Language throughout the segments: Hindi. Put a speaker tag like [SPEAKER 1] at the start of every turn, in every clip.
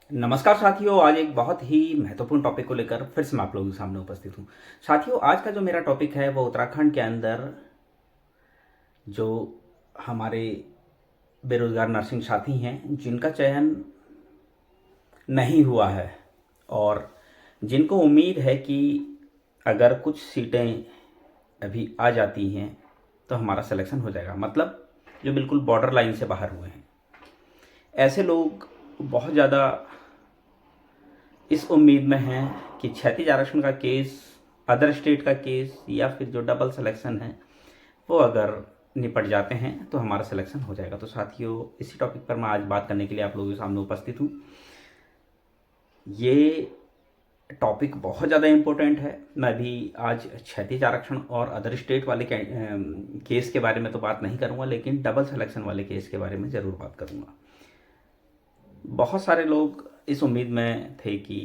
[SPEAKER 1] नमस्कार साथियों, आज एक बहुत ही महत्वपूर्ण टॉपिक को लेकर फिर से मैं आप लोगों के सामने उपस्थित हूँ। साथियों, आज का जो मेरा टॉपिक है वो उत्तराखंड के अंदर जो हमारे बेरोजगार नर्सिंग साथी हैं जिनका चयन नहीं हुआ है और जिनको उम्मीद है कि अगर कुछ सीटें अभी आ जाती हैं तो हमारा सिलेक्शन हो जाएगा, मतलब जो बिल्कुल बॉर्डर लाइन से बाहर हुए हैं। ऐसे लोग बहुत ज़्यादा इस उम्मीद में हैं कि क्षैतिज आरक्षण का केस, अदर स्टेट का केस या फिर जो डबल सिलेक्शन है वो अगर निपट जाते हैं तो हमारा सिलेक्शन हो जाएगा। तो साथियों, इसी टॉपिक पर मैं आज बात करने के लिए आप लोगों के सामने उपस्थित हूँ। ये टॉपिक बहुत ज़्यादा इम्पोर्टेंट है। मैं भी आज क्षैतिज आरक्षण और अदर स्टेट वाले केस के बारे में तो बात नहीं करूँगा, लेकिन डबल सिलेक्शन वाले केस के बारे में ज़रूर बात करूँगा। बहुत सारे लोग इस उम्मीद में थे कि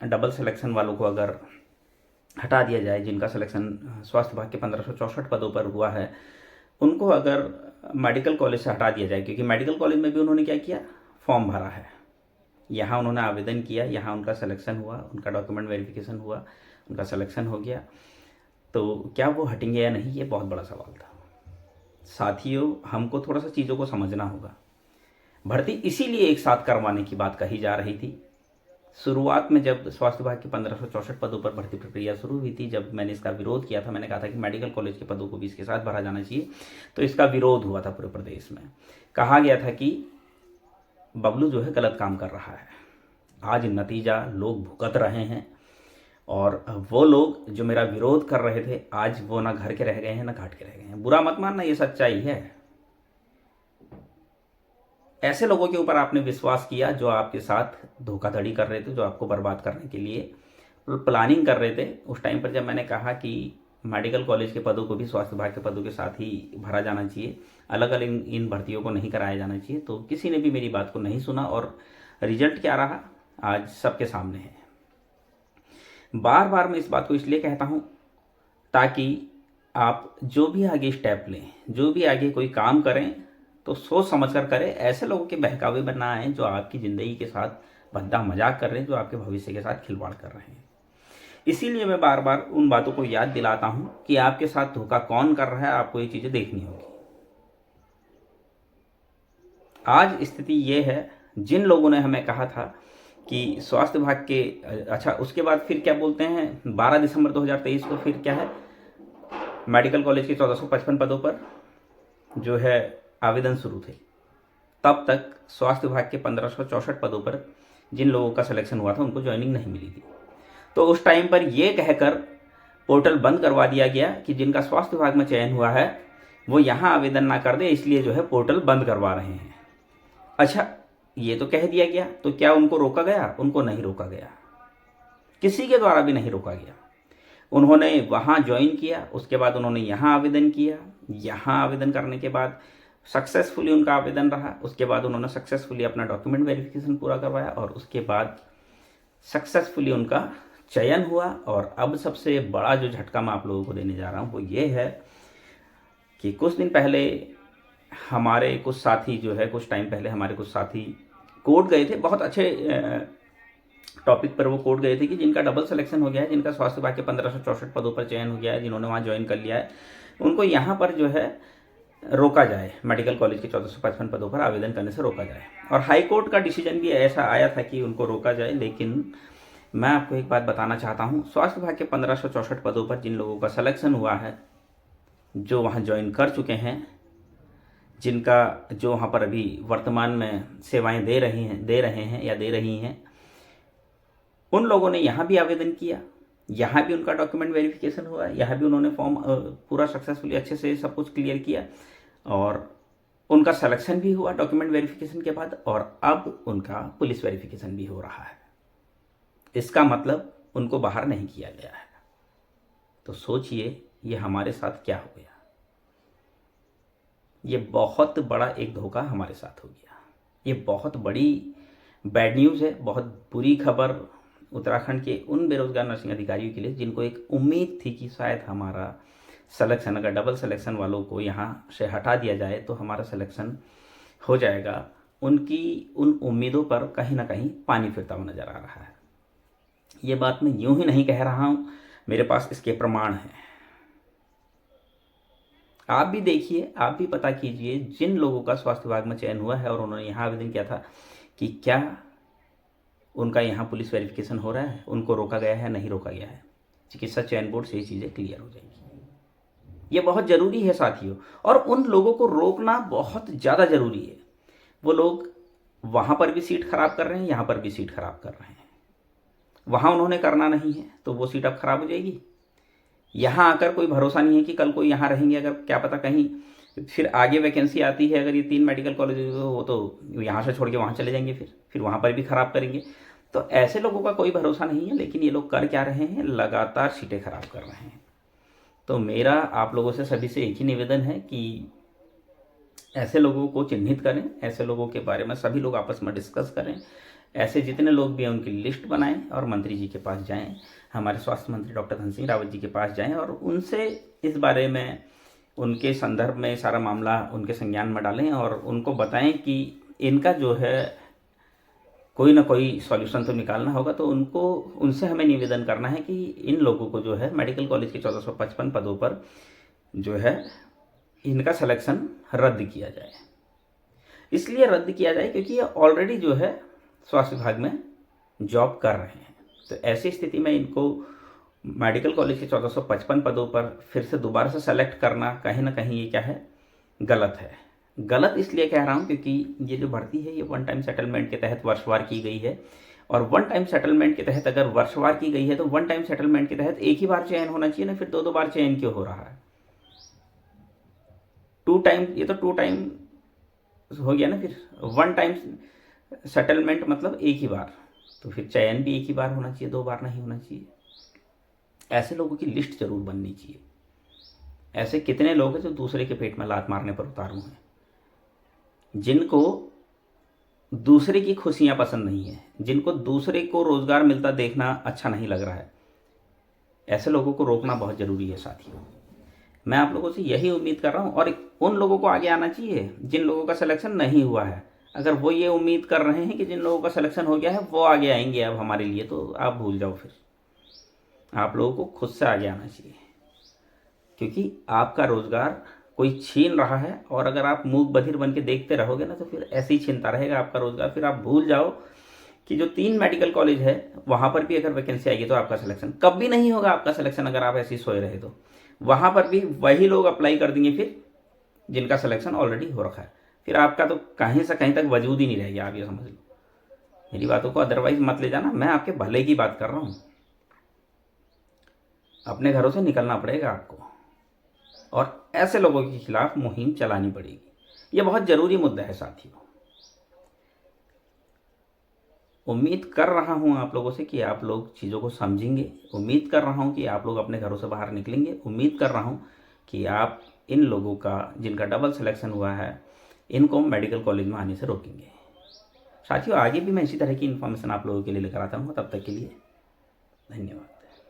[SPEAKER 1] डबल सिलेक्शन वालों को अगर हटा दिया जाए, जिनका सिलेक्शन स्वास्थ्य विभाग के 1564 पदों पर हुआ है, उनको अगर मेडिकल कॉलेज से हटा दिया जाए, क्योंकि मेडिकल कॉलेज में भी उन्होंने क्या किया, फॉर्म भरा है, यहाँ उन्होंने आवेदन किया, यहाँ उनका सिलेक्शन हुआ, उनका डॉक्यूमेंट वेरिफिकेशन हुआ, उनका सिलेक्शन हो गया, तो क्या वो हटेंगे या नहीं, ये बहुत बड़ा सवाल था। साथियों, हमको थोड़ा सा चीज़ों को समझना होगा। भर्ती इसीलिए एक साथ करवाने की बात कही जा रही थी। शुरुआत में जब स्वास्थ्य विभाग के 1564 पदों पर भर्ती प्रक्रिया शुरू हुई थी, जब मैंने इसका विरोध किया था, मैंने कहा था कि मेडिकल कॉलेज के पदों को भी इसके साथ भरा जाना चाहिए, तो इसका विरोध हुआ था पूरे प्रदेश में। कहा गया था कि बबलू जो है गलत काम कर रहा है। आज नतीजा लोग भुगत रहे हैं और वो लोग जो मेरा विरोध कर रहे थे, आज वो ना घर के रह गए हैं ना घाट के रह गए हैं। बुरा मत मानना, ये सच्चाई है। ऐसे लोगों के ऊपर आपने विश्वास किया जो आपके साथ धोखाधड़ी कर रहे थे, जो आपको बर्बाद करने के लिए प्लानिंग कर रहे थे। उस टाइम पर जब मैंने कहा कि मेडिकल कॉलेज के पदों को भी स्वास्थ्य विभाग के पदों के साथ ही भरा जाना चाहिए, अलग अलग इन भर्तियों को नहीं कराया जाना चाहिए, तो किसी ने भी मेरी बात को नहीं सुना और रिजल्ट क्या रहा आज सबके सामने है। बार बार मैं इस बात को इसलिए कहता हूँ ताकि आप जो भी आगे स्टेप लें, जो भी आगे कोई काम करें, तो सोच समझ कर करें। ऐसे लोगों के बहकावे में ना आए जो आपकी ज़िंदगी के साथ भद्दा मजाक कर रहे हैं, जो आपके भविष्य के साथ खिलवाड़ कर रहे हैं। इसीलिए मैं बार बार उन बातों को याद दिलाता हूँ कि आपके साथ धोखा कौन कर रहा है, आपको ये चीज़ें देखनी होगी। आज स्थिति ये है, जिन लोगों ने हमें कहा था कि स्वास्थ्य विभाग के, अच्छा उसके बाद फिर क्या बोलते हैं, 12 दिसंबर 2023 को फिर क्या है, मेडिकल कॉलेज के 1455 पदों पर जो है आवेदन शुरू थे। तब तक स्वास्थ्य विभाग के 1564 पदों पर जिन लोगों का सिलेक्शन हुआ था उनको ज्वाइनिंग नहीं मिली थी। तो उस टाइम पर यह कहकर पोर्टल बंद करवा दिया गया कि जिनका स्वास्थ्य विभाग में चयन हुआ है वो यहाँ आवेदन ना कर दे, इसलिए जो है पोर्टल बंद करवा रहे हैं। अच्छा, ये तो कह दिया गया, तो क्या उनको रोका गया? उनको नहीं रोका गया, किसी के द्वारा भी नहीं रोका गया। उन्होंने वहाँ ज्वाइन किया, उसके बाद उन्होंने यहाँ आवेदन किया, यहाँ आवेदन करने के बाद सक्सेसफुली उनका आवेदन रहा, उसके बाद उन्होंने सक्सेसफुली अपना डॉक्यूमेंट वेरिफिकेशन पूरा करवाया और उसके बाद सक्सेसफुली उनका चयन हुआ। और अब सबसे बड़ा जो झटका मैं आप लोगों को देने जा रहा हूँ वो ये है कि कुछ दिन पहले हमारे कुछ साथी जो है, कुछ टाइम पहले हमारे कुछ साथी कोर्ट गए थे। बहुत अच्छे टॉपिक पर वो कोर्ट गए थे कि जिनका डबल सिलेक्शन हो गया है, जिनका स्वास्थ्य विभाग के 1564 पदों पर चयन हो गया है, जिन्होंने वहाँ ज्वाइन कर लिया है, उनको यहाँ पर जो है रोका जाए, मेडिकल कॉलेज के 1455 पदों पर आवेदन करने से रोका जाए। और हाई कोर्ट का डिसीजन भी ऐसा आया था कि उनको रोका जाए। लेकिन मैं आपको एक बात बताना चाहता हूँ, स्वास्थ्य विभाग के 1564 पदों पर जिन लोगों का सिलेक्शन हुआ है, जो वहाँ ज्वाइन कर चुके हैं, जिनका जो वहाँ पर अभी वर्तमान में सेवाएं दे रहे हैं या दे रही हैं, उन लोगों ने यहाँ भी आवेदन किया, यहाँ भी उनका डॉक्यूमेंट वेरिफिकेशन हुआ, यहाँ भी उन्होंने फॉर्म पूरा सक्सेसफुली अच्छे से सब कुछ क्लियर किया और उनका सिलेक्शन भी हुआ डॉक्यूमेंट वेरिफिकेशन के बाद, और अब उनका पुलिस वेरिफिकेशन भी हो रहा है। इसका मतलब उनको बाहर नहीं किया गया है। तो सोचिए ये हमारे साथ क्या हो गया। ये बहुत बड़ा एक धोखा हमारे साथ हो गया। ये बहुत बड़ी बैड न्यूज़ है, बहुत बुरी खबर उत्तराखंड के उन बेरोजगार नर्सिंग अधिकारियों के लिए जिनको एक उम्मीद थी कि शायद हमारा सिलेक्शन, अगर डबल सिलेक्शन वालों को यहाँ से हटा दिया जाए तो हमारा सिलेक्शन हो जाएगा उनकी उन उम्मीदों पर कहीं ना कहीं पानी फिरता हुआ नजर आ रहा है। ये बात मैं यूं ही नहीं कह रहा हूं, मेरे पास इसके प्रमाण हैं। आप भी देखिए, आप भी पता कीजिए, जिन लोगों का स्वास्थ्य विभाग में चयन हुआ है और उन्होंने यहाँ आवेदन किया था कि क्या उनका यहाँ पुलिस वेरिफिकेशन हो रहा है, उनको रोका गया है, नहीं रोका गया है, चिकित्सा चयन बोर्ड से ये चीज़ें क्लियर हो जाएंगी। ये बहुत ज़रूरी है साथियों, और उन लोगों को रोकना बहुत ज़्यादा ज़रूरी है। वो लोग वहाँ पर भी सीट खराब कर रहे हैं, यहाँ पर भी सीट खराब कर रहे हैं। वहाँ उन्होंने करना नहीं है तो वो सीट अब खराब हो जाएगी। यहाँ आकर कोई भरोसा नहीं है कि कल को यहाँ रहेंगे, अगर क्या पता कहीं फिर आगे वैकेंसी आती है, अगर ये 3 मेडिकल कॉलेज हो तो यहाँ से छोड़ के वहाँ चले जाएंगे, फिर वहाँ पर भी खराब करेंगे। तो ऐसे लोगों का कोई भरोसा नहीं है। लेकिन ये लोग कर क्या रहे हैं, लगातार सीटें खराब कर रहे हैं। तो मेरा आप लोगों से सभी से एक ही निवेदन है कि ऐसे लोगों को चिन्हित करें, ऐसे लोगों के बारे में सभी लोग आपस में डिस्कस करें, ऐसे जितने लोग भी हैं उनकी लिस्ट बनाएं और मंत्री जी के पास जाएं, हमारे स्वास्थ्य मंत्री डॉक्टर धन सिंह रावत जी के पास जाएं और उनसे इस बारे में, उनके संदर्भ में सारा मामला उनके संज्ञान में डालें और उनको बताएं कि इनका जो है कोई ना कोई सॉल्यूशन तो निकालना होगा। तो उनसे हमें निवेदन करना है कि इन लोगों को जो है मेडिकल कॉलेज के 1455 पदों पर जो है इनका सिलेक्शन रद्द किया जाए। इसलिए रद्द किया जाए क्योंकि ये ऑलरेडी जो है स्वास्थ्य विभाग में जॉब कर रहे हैं। तो ऐसी स्थिति में इनको मेडिकल कॉलेज के 1455 पदों पर फिर से दोबारा से सेलेक्ट करना कहीं ना कहीं ये क्या है, गलत है। गलत इसलिए कह रहा हूँ क्योंकि ये जो भर्ती है ये वन टाइम सेटलमेंट के तहत वर्षवार की गई है, और वन टाइम सेटलमेंट के तहत अगर वर्षवार की गई है तो वन टाइम सेटलमेंट के तहत एक ही बार चयन होना चाहिए ना, फिर 2-2 बार चयन क्यों हो रहा है? 2 टाइम, ये तो 2 टाइम हो गया ना। फिर वन टाइम सेटलमेंट मतलब एक ही बार, तो फिर चयन भी एक ही बार होना चाहिए, 2 बार नहीं होना चाहिए। ऐसे लोगों की लिस्ट जरूर बननी चाहिए। ऐसे कितने लोग हैं जो दूसरे के पेट में लात मारने पर उतारू हैं, जिनको दूसरे की खुशियां पसंद नहीं है, जिनको दूसरे को रोजगार मिलता देखना अच्छा नहीं लग रहा है। ऐसे लोगों को रोकना बहुत जरूरी है साथियों। मैं आप लोगों से यही उम्मीद कर रहा हूं, और उन लोगों को आगे आना चाहिए जिन लोगों का सिलेक्शन नहीं हुआ है। अगर वो ये उम्मीद कर रहे हैं कि जिन लोगों का सिलेक्शन हो गया है वो आगे आएंगे अब हमारे लिए, तो आप भूल जाओ। फिर आप लोगों को खुद से आगे आना चाहिए, क्योंकि आपका रोजगार कोई छीन रहा है। और अगर आप मूक बधिर बन के देखते रहोगे ना तो फिर ऐसे ही छीनता रहेगा आपका रोजगार। फिर आप भूल जाओ कि जो 3 मेडिकल कॉलेज है वहां पर भी अगर वैकेंसी आएगी तो आपका सिलेक्शन कभी नहीं होगा। आपका सिलेक्शन अगर आप ऐसे ही सोए रहे तो वहां पर भी वही लोग अप्लाई कर देंगे फिर जिनका सिलेक्शन ऑलरेडी हो रखा है। फिर आपका तो कहीं से कहीं तक वजूद ही नहीं रहेगा। आप ये समझ लो, मेरी बातों को अदरवाइज मत ले जाना, मैं आपके भले की बात कर रहा हूं। अपने घरों से निकलना पड़ेगा आपको, और ऐसे लोगों के खिलाफ मुहिम चलानी पड़ेगी। यह बहुत जरूरी मुद्दा है साथियों। उम्मीद कर रहा हूं आप लोगों से कि आप लोग चीज़ों को समझेंगे। उम्मीद कर रहा हूं कि आप लोग अपने घरों से बाहर निकलेंगे। उम्मीद कर रहा हूं कि आप इन लोगों का, जिनका डबल सिलेक्शन हुआ है, इनको मेडिकल कॉलेज में आने से रोकेंगे। साथियों, आगे भी मैं इसी तरह की इन्फॉर्मेशन आप लोगों के लिए लेकर आता हूँ। तब तक के लिए धन्यवाद।